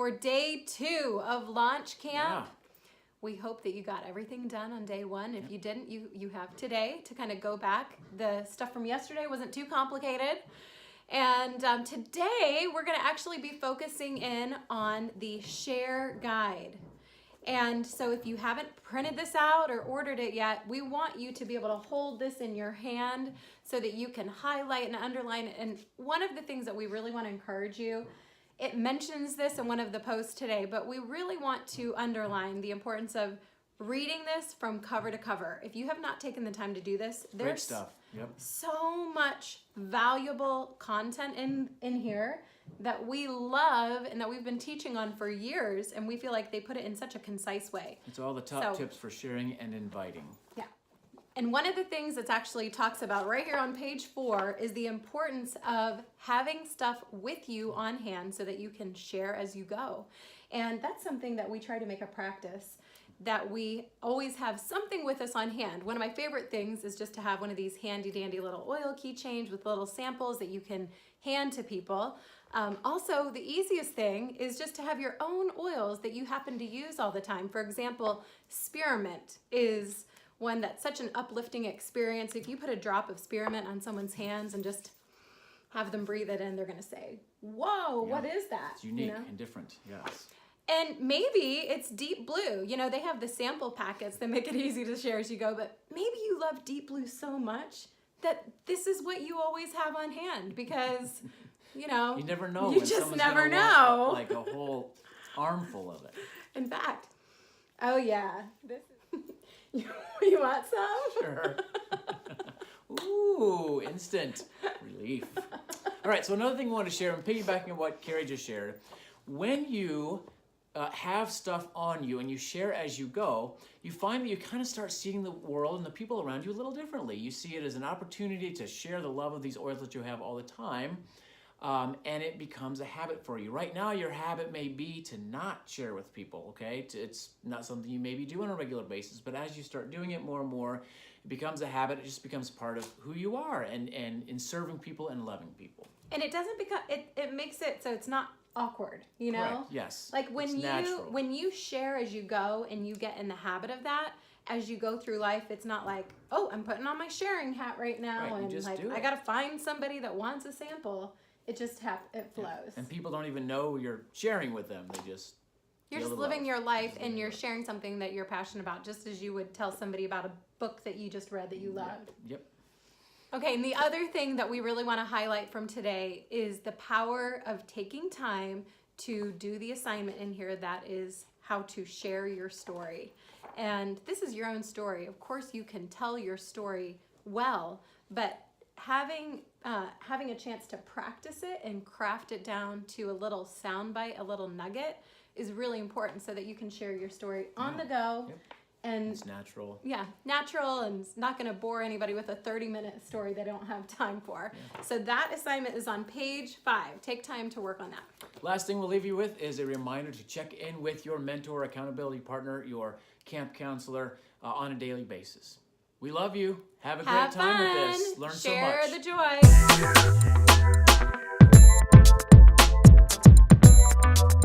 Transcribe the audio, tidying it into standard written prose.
for day 2 of launch camp. Yeah. We hope that you got everything done on day 1. If you didn't, you have today to kind of go back. The stuff from yesterday wasn't too complicated. And today we're going to actually be focusing in on the share guide. And so if you haven't printed this out or ordered it yet, we want you to be able to hold this in your hand so that you can highlight and underline it. And one of the things that we really want to encourage you, it mentions this in one of the posts today, but we really want to underline the importance of reading this from cover to cover. If you have not taken the time to do this, Great there's stuff. Yep. so much valuable content in here that we love and that we've been teaching on for years, and we feel like they put it in such a concise way. It's all the top tips for sharing and inviting. Yeah. And one of the things that's actually talks about right here on page 4 is the importance of having stuff with you on hand so that you can share as you go. And that's something that we try to make a practice, that we always have something with us on hand. One of my favorite things is just to have one of these handy dandy little oil keychains with little samples that you can hand to people. Also, the easiest thing is just to have your own oils that you happen to use all the time. For example, spearmint is one that's such an uplifting experience. If you put a drop of spearmint on someone's hands and just have them breathe it in, they're gonna say, whoa, what is that? It's unique and different, yes. And maybe it's Deep Blue. You know, they have the sample packets that make it easy to share as you go, but maybe you love Deep Blue so much that this is what you always have on hand because, you know, you never know. You when just someone's never gonna want, know. like a whole armful of it. In fact, oh yeah, this you want some? Sure. Ooh, instant relief. All right, so another thing I want to share, and piggybacking on what Carrie just shared, when you have stuff on you and you share as you go, you find that you kind of start seeing the world and the people around you a little differently. You see it as an opportunity to share the love of these oils that you have all the time, and it becomes a habit for you. Right now, your habit may be to not share with people, okay? It's not something you maybe do on a regular basis, but as you start doing it more and more, it becomes a habit. It just becomes part of who you are and in serving people and loving people. And it doesn't become, it makes it so it's not awkward, you know? Correct. Yes. Like when natural. when you share as you go and you get in the habit of that, as you go through life, it's not like, oh, I'm putting on my sharing hat right now, Right, you and just like do I it. gotta find somebody that wants a sample. It just it flows. And people don't even know you're sharing with them. They just You're feel just the living love. your life and you're sharing something that you're passionate about, just as you would tell somebody about a book that you just read that you loved. Yep. Okay, and the other thing that we really want to highlight from today is the power of taking time to do the assignment in here, that is how to share your story. And this is your own story. Of course, you can tell your story well, but having a chance to practice it and craft it down to a little soundbite, a little nugget, is really important so that you can share your story on the go. Yep. And It's natural. yeah, natural, and it's not going to bore anybody with a 30-minute story they don't have time for. Yeah. So that assignment is on page 5. Take time to work on that. Last thing we'll leave you with is a reminder to check in with your mentor, accountability partner, your camp counselor on a daily basis. We love you. Have a Have great time fun. with this. Learn Share so much. the joy.